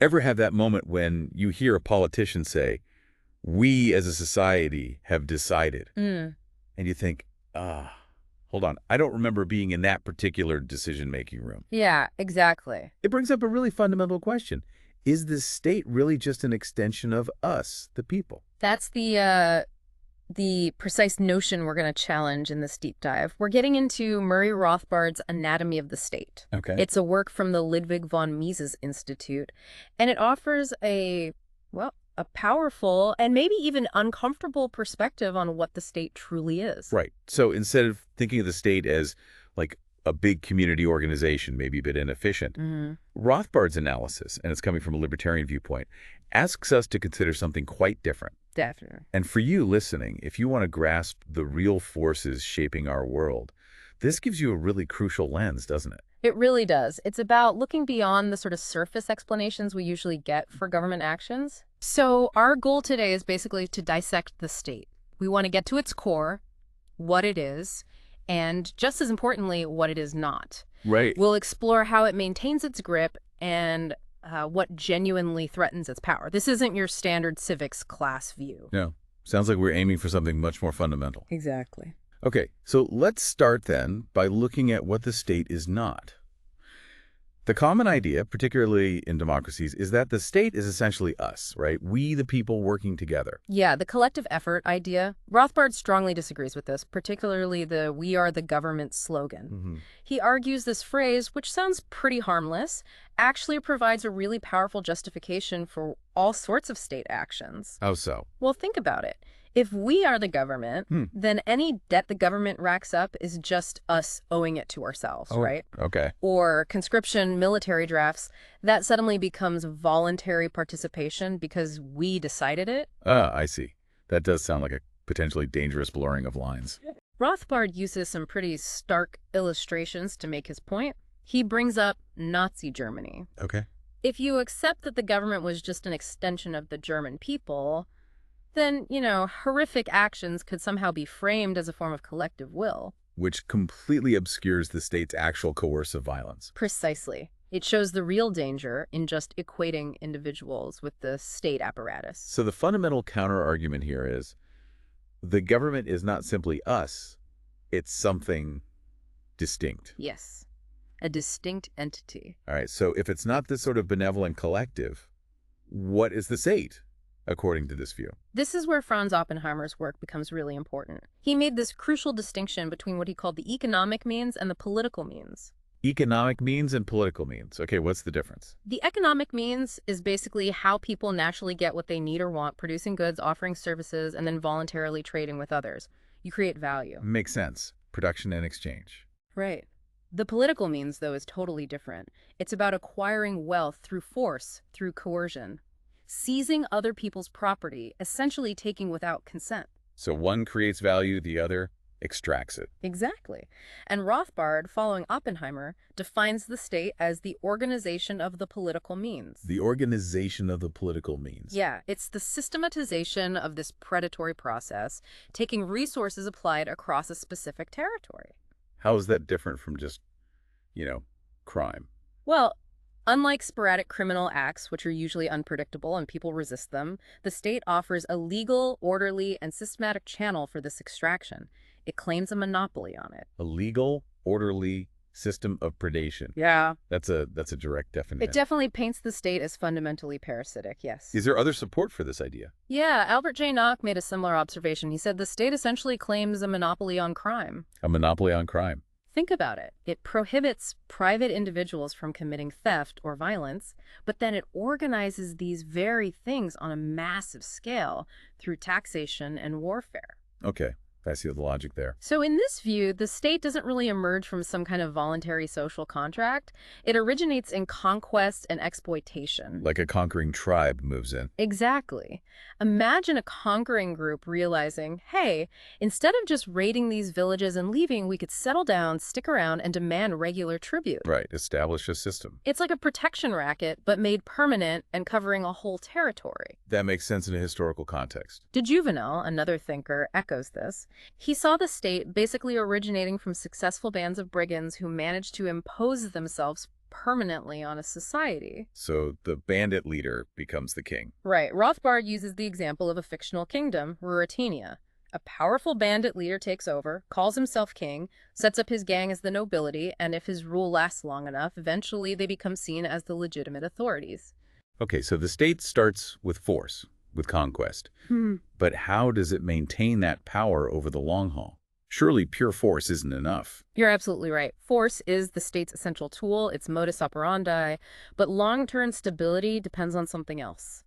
Ever have that moment when you hear a politician say, "We as a society have decided," Mm. and you think, hold on, I don't remember being in that particular decision-making room. Yeah, exactly. It brings up a really fundamental question. Is the state really just an extension of us, the people? That's the precise notion we're going to challenge in this deep dive. We're getting into Murray Rothbard's Anatomy of the State. Okay. It's a work from the Ludwig von Mises Institute, and it offers a powerful and maybe even uncomfortable perspective on what the state truly is. Right. So instead of thinking of the state as like a big community organization, maybe a bit inefficient, Rothbard's analysis, and it's coming from a libertarian viewpoint, asks us to consider something quite different. Definitely. And for you listening, if you want to grasp the real forces shaping our world, this gives you a really crucial lens, doesn't it? It really does. It's about looking beyond the sort of surface explanations we usually get for government actions. So our goal today is basically to dissect the state. We want to get to its core, what it is, and just as importantly, what it is not. Right. We'll explore how it maintains its grip and what genuinely threatens its power. This isn't your standard civics class view. No. Sounds like we're aiming for something much more fundamental. Exactly. Okay, so let's start then by looking at what the state is not. The common idea, particularly in democracies, is that the state is essentially us, right? We, the people, working together. Yeah, the collective effort idea. Rothbard strongly disagrees with this, particularly the "we are the government" slogan. He argues this phrase, which sounds pretty harmless, actually provides a really powerful justification for all sorts of state actions. How so? Well, think about it. If we are the government, then any debt the government racks up is just us owing it to ourselves, right? Okay. Or conscription, military drafts, that suddenly becomes voluntary participation because we decided it. I see. That does sound like a potentially dangerous blurring of lines. Rothbard uses some pretty stark illustrations to make his point. He brings up Nazi Germany. Okay. If you accept that the government was just an extension of the German people, then, horrific actions could somehow be framed as a form of collective will. Which completely obscures the state's actual coercive violence. Precisely. It shows the real danger in just equating individuals with the state apparatus. So the fundamental counter-argument here is the government is not simply us, it's something distinct. Yes, a distinct entity. All right, so if it's not this sort of benevolent collective, what is the state, according to this view? This is where Franz Oppenheimer's work becomes really important. He made this crucial distinction between what he called the economic means and the political means. Economic means and political means. Okay, what's the difference? The economic means is basically how people naturally get what they need or want, producing goods, offering services, and then voluntarily trading with others. You create value. Makes sense. Production and exchange. Right. The political means, though, is totally different. It's about acquiring wealth through force, through coercion. Seizing other people's property, essentially taking without consent. So one creates value, the other extracts it. Exactly. And Rothbard, following Oppenheimer, defines the state as the organization of the political means. The organization of the political means. Yeah, it's the systematization of this predatory process, taking resources applied across a specific territory. How is that different from just, crime? Well, unlike sporadic criminal acts, which are usually unpredictable and people resist them, the state offers a legal, orderly, and systematic channel for this extraction. It claims a monopoly on it. A legal, orderly system of predation. Yeah. That's a direct definition. It definitely paints the state as fundamentally parasitic, yes. Is there other support for this idea? Yeah, Albert J. Nock made a similar observation. He said the state essentially claims a monopoly on crime. A monopoly on crime. Think about it. It prohibits private individuals from committing theft or violence, but then it organizes these very things on a massive scale through taxation and warfare. Okay. I see the logic there. So in this view, the state doesn't really emerge from some kind of voluntary social contract. It originates in conquest and exploitation. Like a conquering tribe moves in. Exactly. Imagine a conquering group realizing, hey, instead of just raiding these villages and leaving, we could settle down, stick around, and demand regular tribute. Right. Establish a system. It's like a protection racket, but made permanent and covering a whole territory. That makes sense in a historical context. De Juvenal, another thinker, echoes this. He saw the state basically originating from successful bands of brigands who managed to impose themselves permanently on a society. So the bandit leader becomes the king. Right. Rothbard uses the example of a fictional kingdom, Ruritania. A powerful bandit leader takes over, calls himself king, sets up his gang as the nobility, and if his rule lasts long enough, eventually they become seen as the legitimate authorities. Okay, so the state starts with force, with conquest. But how does it maintain that power over the long haul? Surely pure force isn't enough. You're absolutely right. Force is the state's essential tool, its modus operandi, but long-term stability depends on something else.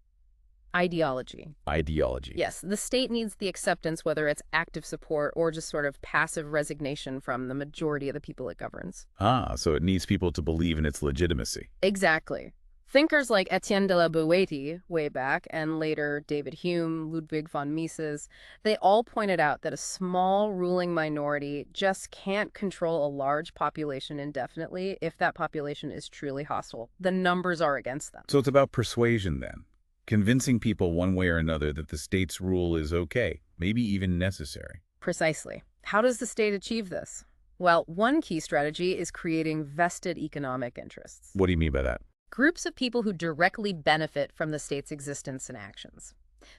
Ideology. Ideology. Yes, the state needs the acceptance, whether it's active support or just sort of passive resignation from the majority of the people it governs. Ah, so it needs people to believe in its legitimacy. Exactly. Thinkers like Etienne de la Boétie, way back, and later David Hume, Ludwig von Mises, they all pointed out that a small ruling minority just can't control a large population indefinitely if that population is truly hostile. The numbers are against them. So it's about persuasion then. Convincing people one way or another that the state's rule is okay, maybe even necessary. Precisely. How does the state achieve this? Well, one key strategy is creating vested economic interests. What do you mean by that? Groups of people who directly benefit from the state's existence and actions.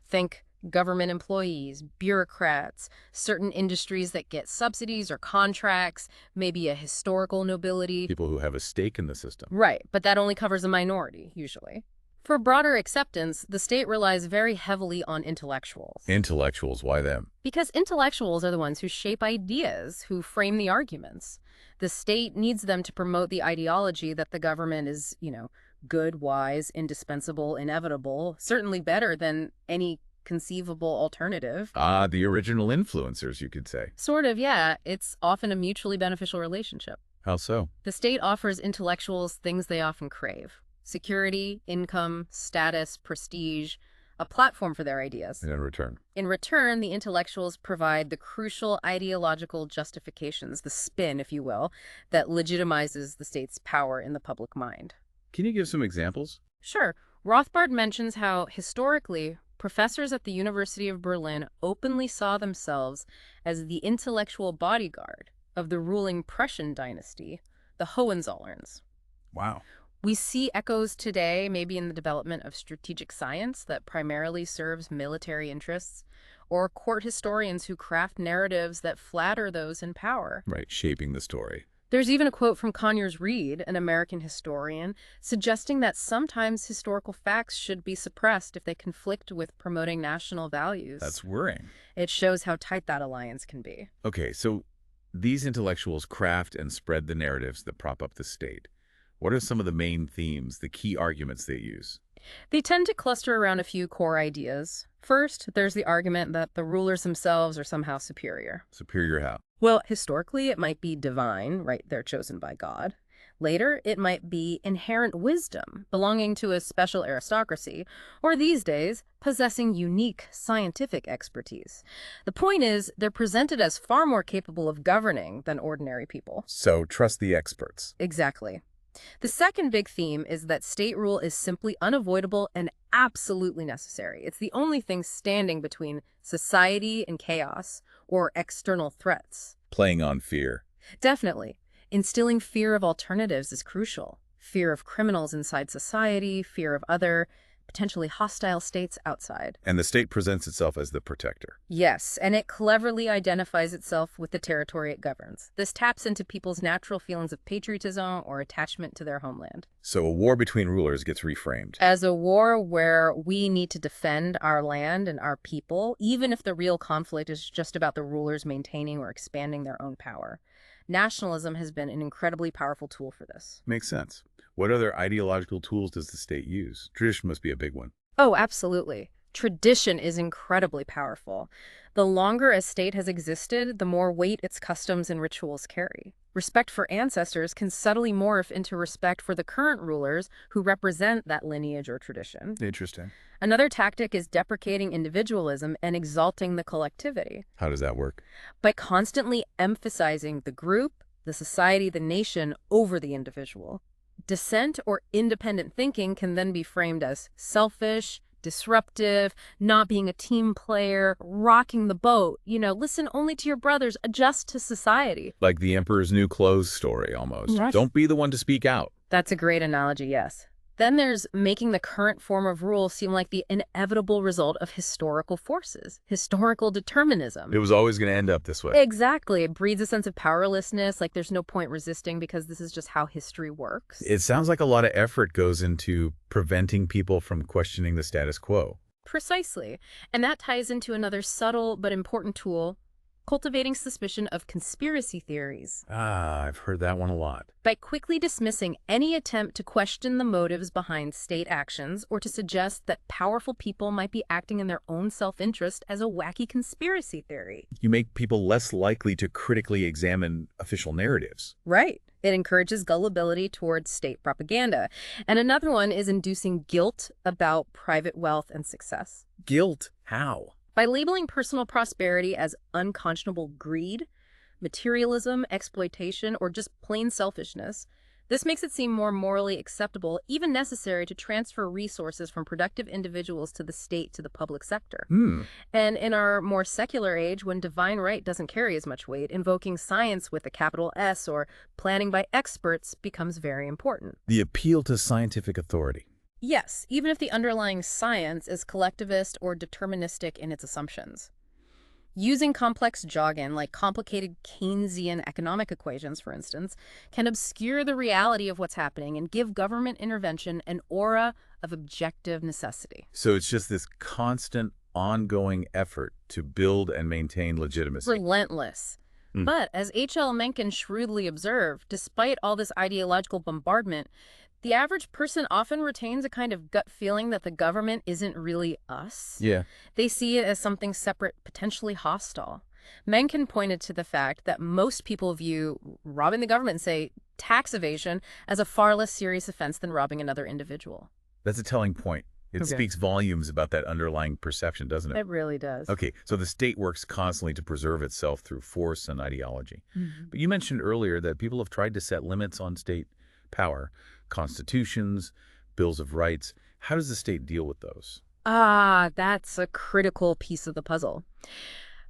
Think government employees, bureaucrats, certain industries that get subsidies or contracts, maybe a historical nobility. People who have a stake in the system. Right, but that only covers a minority, usually. For broader acceptance, the state relies very heavily on intellectuals. Intellectuals, why them? Because intellectuals are the ones who shape ideas, who frame the arguments. The state needs them to promote the ideology that the government is, good, wise, indispensable, inevitable, certainly better than any conceivable alternative. Ah, the original influencers, you could say. Sort of, yeah. It's often a mutually beneficial relationship. How so? The state offers intellectuals things they often crave. Security, income, status, prestige, a platform for their ideas. And in return? In return, the intellectuals provide the crucial ideological justifications, the spin, if you will, that legitimizes the state's power in the public mind. Can you give some examples? Sure. Rothbard mentions how, historically, professors at the University of Berlin openly saw themselves as the intellectual bodyguard of the ruling Prussian dynasty, the Hohenzollerns. Wow. We see echoes today, maybe in the development of strategic science that primarily serves military interests, or court historians who craft narratives that flatter those in power. Right, shaping the story. There's even a quote from Conyers Reed, an American historian, suggesting that sometimes historical facts should be suppressed if they conflict with promoting national values. That's worrying. It shows how tight that alliance can be. Okay, so these intellectuals craft and spread the narratives that prop up the state. What are some of the main themes, the key arguments they use? They tend to cluster around a few core ideas. First, there's the argument that the rulers themselves are somehow superior. Superior how? Well, historically, it might be divine, right? They're chosen by God. Later, it might be inherent wisdom, belonging to a special aristocracy, or these days, possessing unique scientific expertise. The point is, they're presented as far more capable of governing than ordinary people. So trust the experts. Exactly. The second big theme is that state rule is simply unavoidable and absolutely necessary. It's the only thing standing between society and chaos or external threats. Playing on fear. Definitely. Instilling fear of alternatives is crucial. Fear of criminals inside society, fear of other, potentially hostile states outside. And the state presents itself as the protector. Yes, and it cleverly identifies itself with the territory it governs. This taps into people's natural feelings of patriotism or attachment to their homeland. So a war between rulers gets reframed. As a war where we need to defend our land and our people, even if the real conflict is just about the rulers maintaining or expanding their own power. Nationalism has been an incredibly powerful tool for this. Makes sense. What other ideological tools does the state use? Tradition must be a big one. Oh, absolutely. Tradition is incredibly powerful. The longer a state has existed, the more weight its customs and rituals carry. Respect for ancestors can subtly morph into respect for the current rulers who represent that lineage or tradition. Interesting. Another tactic is deprecating individualism and exalting the collectivity. How does that work? By constantly emphasizing the group, the society, the nation over the individual. Dissent or independent thinking can then be framed as selfish, disruptive, not being a team player, rocking the boat. Listen only to your brothers, adjust to society. Like the emperor's new clothes story, almost. Right. Don't be the one to speak out. That's a great analogy, yes. Then there's making the current form of rule seem like the inevitable result of historical forces, historical determinism. It was always going to end up this way. Exactly. It breeds a sense of powerlessness, like there's no point resisting because this is just how history works. It sounds like a lot of effort goes into preventing people from questioning the status quo. Precisely. And that ties into another subtle but important tool, cultivating suspicion of conspiracy theories. Ah, I've heard that one a lot. By quickly dismissing any attempt to question the motives behind state actions or to suggest that powerful people might be acting in their own self-interest as a wacky conspiracy theory. You make people less likely to critically examine official narratives. Right. It encourages gullibility towards state propaganda. And another one is inducing guilt about private wealth and success. Guilt? How? By labeling personal prosperity as unconscionable greed, materialism, exploitation, or just plain selfishness, this makes it seem more morally acceptable, even necessary, to transfer resources from productive individuals to the state to the public sector. And in our more secular age, when divine right doesn't carry as much weight, invoking science with a capital S or planning by experts becomes very important. The appeal to scientific authority. Yes, even if the underlying science is collectivist or deterministic in its assumptions. Using complex jargon, like complicated Keynesian economic equations, for instance, can obscure the reality of what's happening and give government intervention an aura of objective necessity. So it's just this constant, ongoing effort to build and maintain legitimacy. Relentless. But as H.L. Mencken shrewdly observed, despite all this ideological bombardment, the average person often retains a kind of gut feeling that the government isn't really us. Yeah. They see it as something separate, potentially hostile. Mencken pointed to the fact that most people view robbing the government, say tax evasion, as a far less serious offense than robbing another individual. That's a telling point. It speaks volumes about that underlying perception, doesn't it? It really does. Okay, so the state works constantly to preserve itself through force and ideology. But you mentioned earlier that people have tried to set limits on state power. Constitutions, bills of rights. How does the state deal with those? That's a critical piece of the puzzle.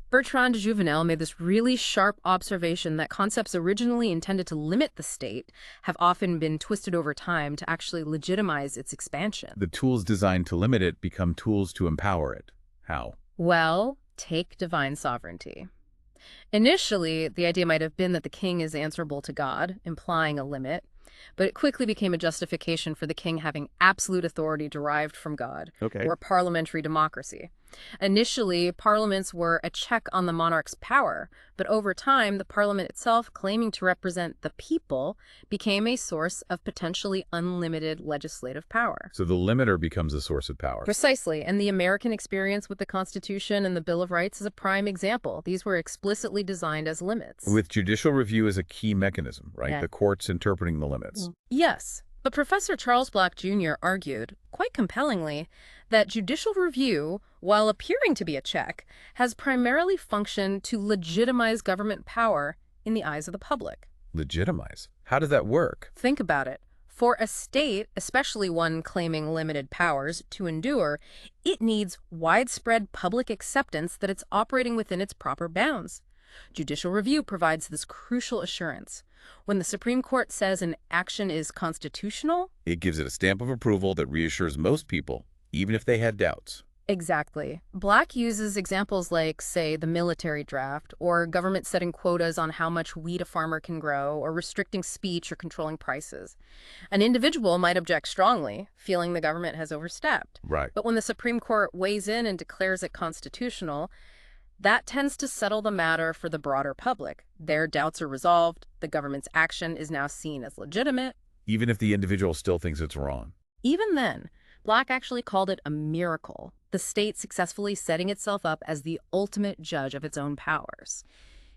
Bertrand de Jouvenel made this really sharp observation that concepts originally intended to limit the state have often been twisted over time to actually legitimize its expansion. The tools designed to limit it become tools to empower it. How? Well, take divine sovereignty. Initially, the idea might have been that the king is answerable to God, implying a limit. But it quickly became a justification for the king having absolute authority derived from God, or parliamentary democracy. Initially, parliaments were a check on the monarch's power, but over time, the parliament itself, claiming to represent the people, became a source of potentially unlimited legislative power. So the limiter becomes a source of power. Precisely, and the American experience with the Constitution and the Bill of Rights is a prime example. These were explicitly designed as limits. With judicial review as a key mechanism, right? Yeah. The courts interpreting the limits. Yes, but Professor Charles Black Jr. argued, quite compellingly, that judicial review, while appearing to be a check, has primarily functioned to legitimize government power in the eyes of the public. Legitimize? How does that work? Think about it. For a state, especially one claiming limited powers, to endure, it needs widespread public acceptance that it's operating within its proper bounds. Judicial review provides this crucial assurance. When the Supreme Court says an action is constitutional, It gives it a stamp of approval that reassures most people, even if they had doubts. Exactly. Black uses examples like, say, the military draft, or government setting quotas on how much wheat a farmer can grow, or restricting speech or controlling prices. An individual might object strongly, feeling the government has overstepped. Right. But when the Supreme Court weighs in and declares it constitutional, that tends to settle the matter for the broader public. Their doubts are resolved, the government's action is now seen as legitimate. Even if the individual still thinks it's wrong. Even then, Black actually called it a miracle, the state successfully setting itself up as the ultimate judge of its own powers.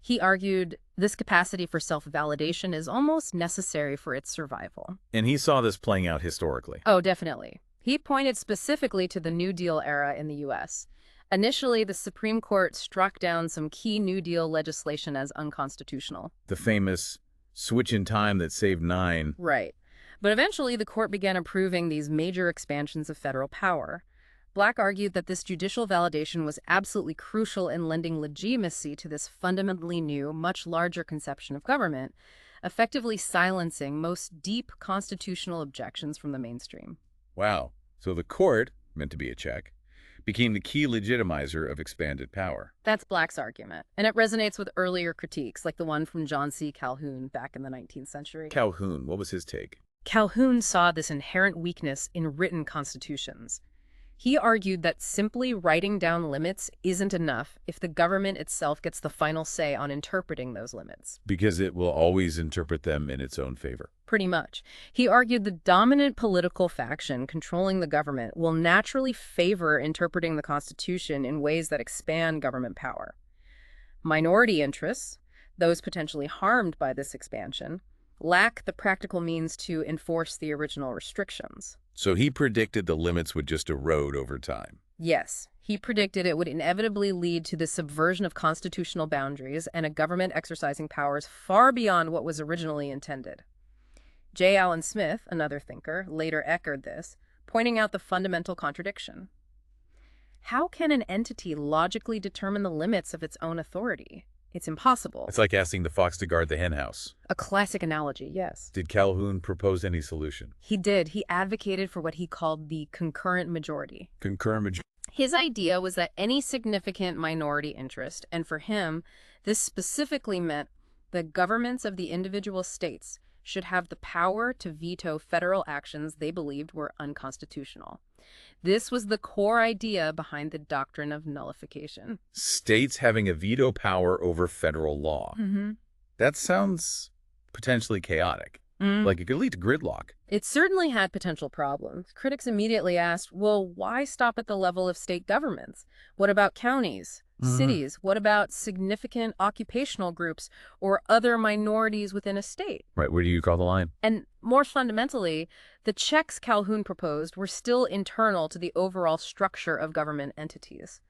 He argued this capacity for self-validation is almost necessary for its survival. And he saw this playing out historically. Oh, definitely. He pointed specifically to the New Deal era in the U.S. Initially, the Supreme Court struck down some key New Deal legislation as unconstitutional. The famous switch in time that saved 9. Right. But eventually, the court began approving these major expansions of federal power. Black argued that this judicial validation was absolutely crucial in lending legitimacy to this fundamentally new, much larger conception of government, effectively silencing most deep constitutional objections from the mainstream. Wow. So the court, meant to be a check, became the key legitimizer of expanded power. That's Black's argument, and it resonates with earlier critiques, like the one from John C. Calhoun back in the 19th century. Calhoun, what was his take? Calhoun saw this inherent weakness in written constitutions. He argued that simply writing down limits isn't enough if the government itself gets the final say on interpreting those limits. Because it will always interpret them in its own favor. Pretty much. He argued the dominant political faction controlling the government will naturally favor interpreting the Constitution in ways that expand government power. Minority interests, those potentially harmed by this expansion, lack the practical means to enforce the original restrictions. So he predicted the limits would just erode over time. Yes, he predicted it would inevitably lead to the subversion of constitutional boundaries and a government exercising powers far beyond what was originally intended. J. Allen Smith, another thinker, later echoed this, pointing out the fundamental contradiction. How can an entity logically determine the limits of its own authority? It's impossible. It's like asking the fox to guard the henhouse. A classic analogy, yes. Did Calhoun propose any solution? He did. He advocated for what he called the concurrent majority. Concurrent majority. His idea was that any significant minority interest, and for him, this specifically meant the governments of the individual states, should have the power to veto federal actions they believed were unconstitutional. This was the core idea behind the doctrine of nullification. States having a veto power over federal law. That sounds potentially chaotic. Like it could lead to gridlock. It certainly had potential problems. Critics immediately asked, well, why stop at the level of state governments? What about counties, cities? What about significant occupational groups or other minorities within a state? Right, where do you draw the line? And more fundamentally, the checks Calhoun proposed were still internal to the overall structure of government entities.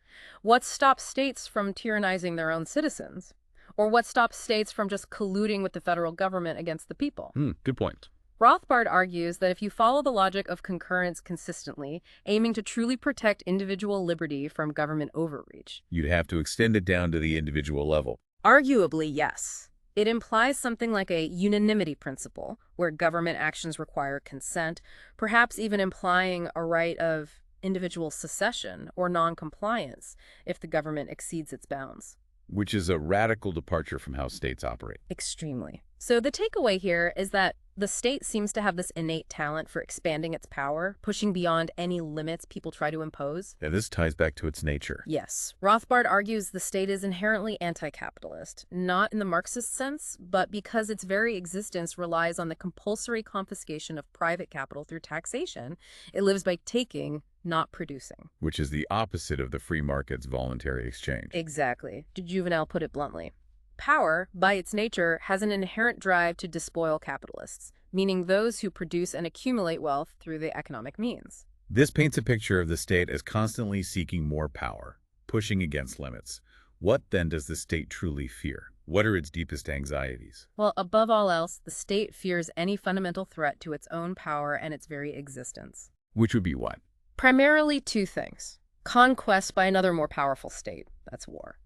What stops states from tyrannizing their own citizens? Or what stops states from just colluding with the federal government against the people? Good point. Rothbard argues that if you follow the logic of concurrence consistently, aiming to truly protect individual liberty from government overreach, You'd have to extend it down to the individual level. arguably, yes. It implies something like a unanimity principle, where government actions require consent, perhaps even implying a right of individual secession or non-compliance if the government exceeds its bounds. Which is a radical departure from how states operate. Extremely. So the takeaway here is that the state seems to have this innate talent for expanding its power, pushing beyond any limits people try to impose. And this ties back to its nature. Yes. Rothbard argues the state is inherently anti-capitalist, not in the Marxist sense, but because its very existence relies on the compulsory confiscation of private capital through taxation. It lives by taking, not producing. Which is the opposite of the free market's voluntary exchange. Exactly. Juvenal put it bluntly. Power, by its nature, has an inherent drive to despoil capitalists, meaning those who produce and accumulate wealth through the economic means. This paints a picture of the state as constantly seeking more power, pushing against limits. What then does the state truly fear? What are its deepest anxieties? Well, above all else, the state fears any fundamental threat to its own power and its very existence. Which would be what? Primarily two things. Conquest by another more powerful state, that's war.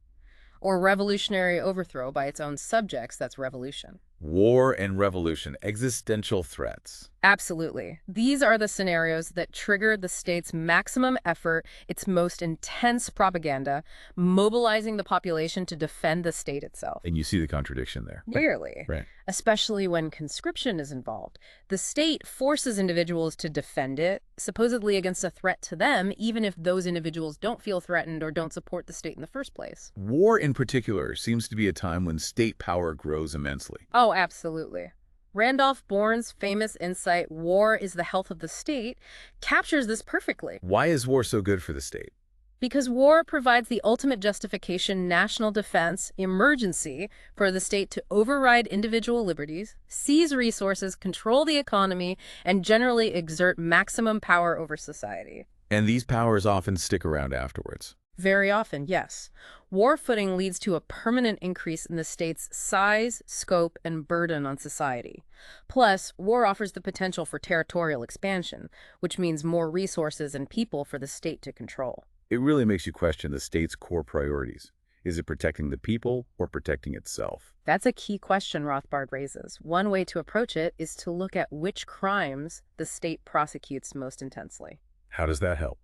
Or revolutionary overthrow by its own subjects, that's revolution. War and revolution, existential threats. Absolutely. These are the scenarios that trigger the state's maximum effort, its most intense propaganda, mobilizing the population to defend the state itself. And you see the contradiction there. Nearly. Right. Especially when conscription is involved. The state forces individuals to defend it, supposedly against a threat to them, even if those individuals don't feel threatened or don't support the state in the first place. War in particular seems to be a time when state power grows immensely. Oh, absolutely. Randolph Bourne's famous insight, "War is the health of the state," captures this perfectly. Why is war so good for the state? Because war provides the ultimate justification, national defense, emergency, for the state to override individual liberties, seize resources, control the economy, and generally exert maximum power over society. And these powers often stick around afterwards. Very often, yes. War footing leads to a permanent increase in the state's size, scope, and burden on society. Plus, war offers the potential for territorial expansion, which means more resources and people for the state to control. It really makes you question the state's core priorities. Is it protecting the people or protecting itself? That's a key question Rothbard raises. One way to approach it is to look at which crimes the state prosecutes most intensely. How does that help?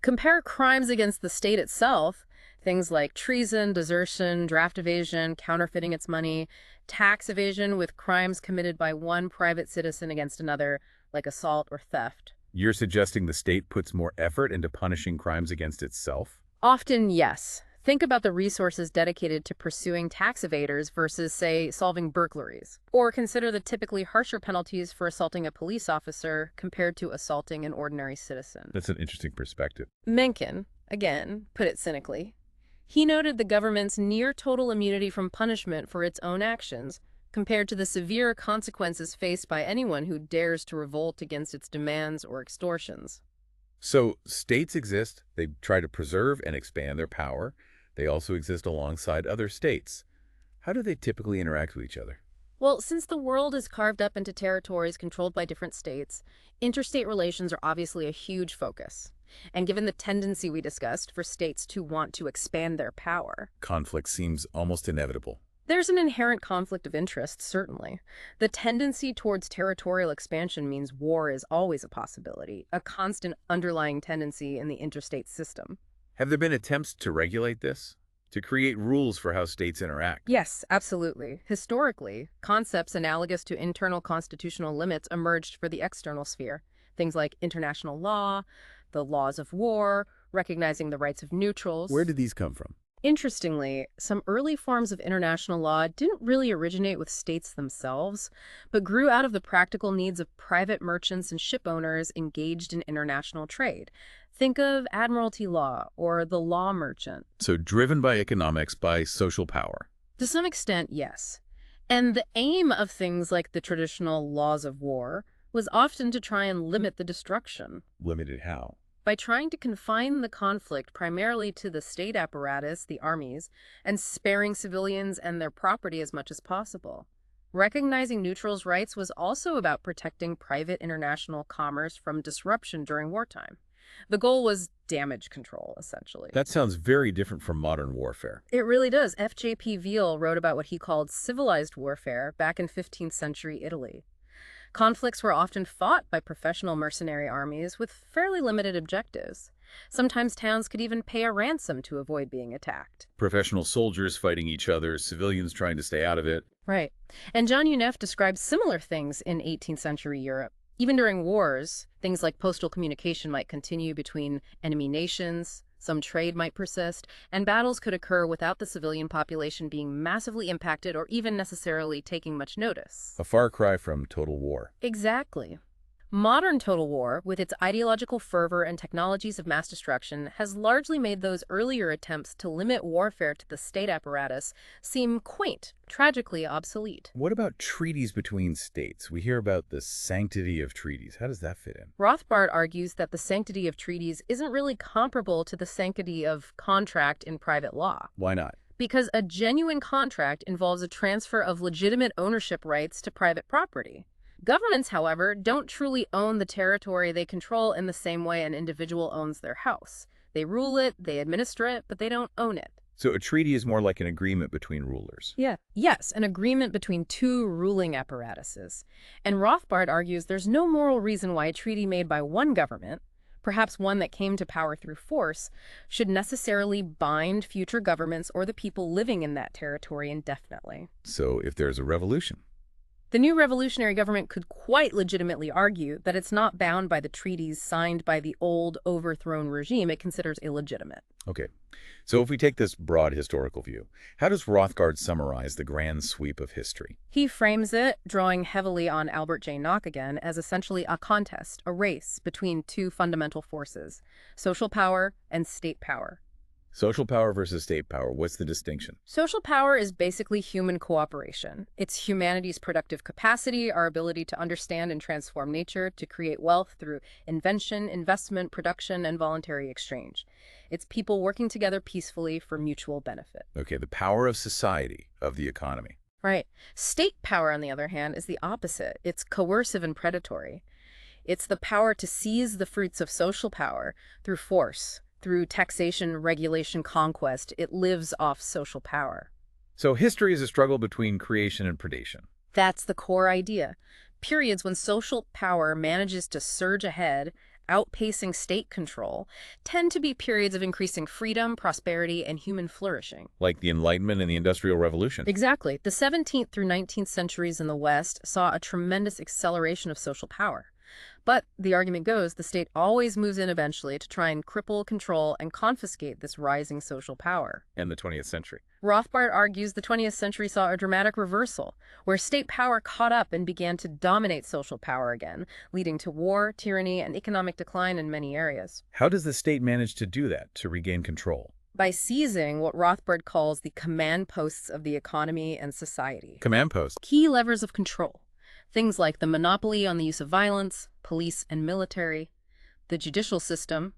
Compare crimes against the state itself, things like treason, desertion, draft evasion, counterfeiting its money, tax evasion, with crimes committed by one private citizen against another, like assault or theft. You're suggesting the state puts more effort into punishing crimes against itself? Often, yes. Think about the resources dedicated to pursuing tax evaders versus, say, solving burglaries. Or consider the typically harsher penalties for assaulting a police officer compared to assaulting an ordinary citizen. That's an interesting perspective. Mencken, again, put it cynically. He noted the government's near total immunity from punishment for its own actions compared to the severe consequences faced by anyone who dares to revolt against its demands or extortions. So states exist, they try to preserve and expand their power. They also exist alongside other states. How do they typically interact with each other? Well, since the world is carved up into territories controlled by different states, interstate relations are obviously a huge focus. And given the tendency we discussed for states to want to expand their power, Conflict seems almost inevitable. there's an inherent conflict of interest, certainly. The tendency towards territorial expansion means war is always a possibility, a constant underlying tendency in the interstate system. Have there been attempts to regulate this? To create rules for how states interact? Yes, absolutely. Historically, concepts analogous to internal constitutional limits emerged for the external sphere. Things like international law, the laws of war, recognizing the rights of neutrals. Where did these come from? Interestingly, some early forms of international law didn't really originate with states themselves, but grew out of the practical needs of private merchants and ship owners engaged in international trade. Think of admiralty law or the law merchant. So driven by economics, by social power. To some extent, yes. And the aim of things like the traditional laws of war was often to try and limit the destruction. Limited how? By trying to confine the conflict primarily to the state apparatus, the armies, and sparing civilians and their property as much as possible. Recognizing neutrals' rights was also about protecting private international commerce from disruption during wartime. The goal was damage control, essentially. That sounds very different from modern warfare. It really does. F.J.P. Veal wrote about what he called civilized warfare back in 15th century Italy. Conflicts were often fought by professional mercenary armies with fairly limited objectives. Sometimes towns could even pay a ransom to avoid being attacked. Professional soldiers fighting each other, civilians trying to stay out of it. Right. And John Uneff describes similar things in 18th century Europe. Even during wars, things like postal communication might continue between enemy nations, some trade might persist, and battles could occur without the civilian population being massively impacted or even necessarily taking much notice. A far cry from total war. Exactly. Modern total war, with its ideological fervor and technologies of mass destruction, has largely made those earlier attempts to limit warfare to the state apparatus seem quaint, tragically obsolete. What about treaties between states? We hear about the sanctity of treaties. How does that fit in? Rothbard argues that the sanctity of treaties isn't really comparable to the sanctity of contract in private law. Why not? Because a genuine contract involves a transfer of legitimate ownership rights to private property. Governments, however, don't truly own the territory they control in the same way an individual owns their house. They rule it, they administer it, but they don't own it. So a treaty is more like an agreement between rulers. Yeah. Yes, an agreement between two ruling apparatuses. And Rothbard argues there's no moral reason why a treaty made by one government, perhaps one that came to power through force, should necessarily bind future governments or the people living in that territory indefinitely. So if there's a revolution, the new revolutionary government could quite legitimately argue that it's not bound by the treaties signed by the old, overthrown regime it considers illegitimate. Okay, so if we take this broad historical view, how does Rothbard summarize the grand sweep of history? He frames it, drawing heavily on Albert J. Nock again, as essentially a contest, a race between two fundamental forces, social power and state power. Social power versus state power, what's the distinction? Social power is basically human cooperation. It's humanity's productive capacity, our ability to understand and transform nature, to create wealth through invention, investment, production, and voluntary exchange. It's people working together peacefully for mutual benefit. Okay, the power of society, of the economy. Right. State power, on the other hand, is the opposite. It's coercive and predatory. It's the power to seize the fruits of social power through force, Through taxation, regulation, conquest, it lives off social power. So history is a struggle between creation and predation. That's the core idea. Periods when social power manages to surge ahead, outpacing state control, tend to be periods of increasing freedom, prosperity, and human flourishing. Like the Enlightenment and the Industrial Revolution. Exactly. The 17th through 19th centuries in the West saw a tremendous acceleration of social power. But the argument goes, the state always moves in eventually to try and cripple, control, and confiscate this rising social power. And the 20th century. Rothbard argues the 20th century saw a dramatic reversal, where state power caught up and began to dominate social power again, leading to war, tyranny, and economic decline in many areas. How does the state manage to do that, to regain control? By seizing what Rothbard calls the command posts of the economy and society. Command posts. Key levers of control. Things like the monopoly on the use of violence, police and military, the judicial system,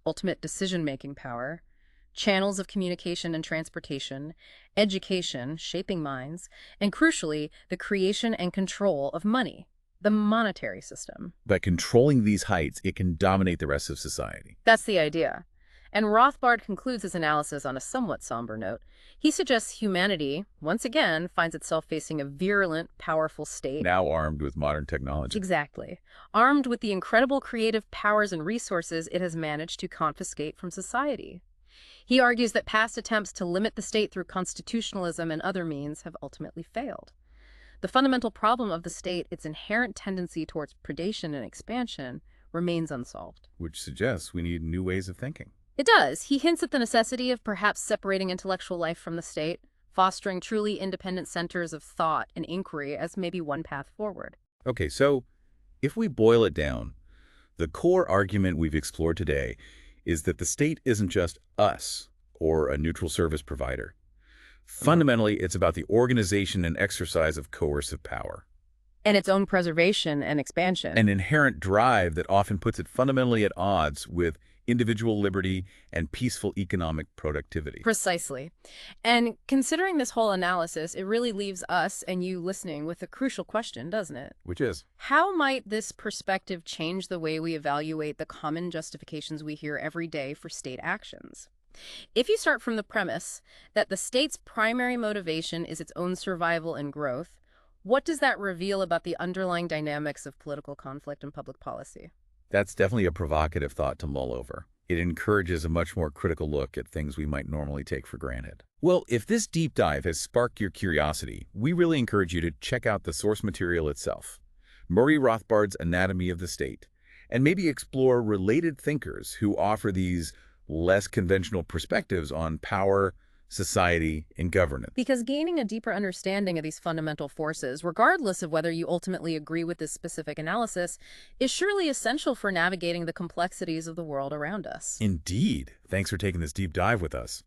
ultimate decision-making power, channels of communication and transportation, education, shaping minds, and crucially, the creation and control of money, the monetary system. By controlling these heights, it can dominate the rest of society. That's the idea. And Rothbard concludes his analysis on a somewhat somber note. He suggests humanity, once again, finds itself facing a virulent, powerful state. Now armed with modern technology. Exactly. Armed with the incredible creative powers and resources it has managed to confiscate from society. He argues that past attempts to limit the state through constitutionalism and other means have ultimately failed. The fundamental problem of the state, its inherent tendency towards predation and expansion, remains unsolved. Which suggests we need new ways of thinking. It does. He hints at the necessity of perhaps separating intellectual life from the state, fostering truly independent centers of thought and inquiry as maybe one path forward. Okay, so if we boil it down, the core argument we've explored today is that the state isn't just us or a neutral service provider. Fundamentally, it's about the organization and exercise of coercive power. And its own preservation and expansion. An inherent drive that often puts it fundamentally at odds with individual liberty and peaceful economic productivity. Precisely. And considering this whole analysis, it really leaves us and you listening with a crucial question, doesn't it? Which is? How might this perspective change the way we evaluate the common justifications we hear every day for state actions? If you start from the premise that the state's primary motivation is its own survival and growth, what does that reveal about the underlying dynamics of political conflict and public policy? That's definitely a provocative thought to mull over. It encourages a much more critical look at things we might normally take for granted. Well, if this deep dive has sparked your curiosity, we really encourage you to check out the source material itself, Murray Rothbard's Anatomy of the State, and maybe explore related thinkers who offer these less conventional perspectives on power, society, and governance. Because gaining a deeper understanding of these fundamental forces, regardless of whether you ultimately agree with this specific analysis, is surely essential for navigating the complexities of the world around us. Indeed. Thanks for taking this deep dive with us.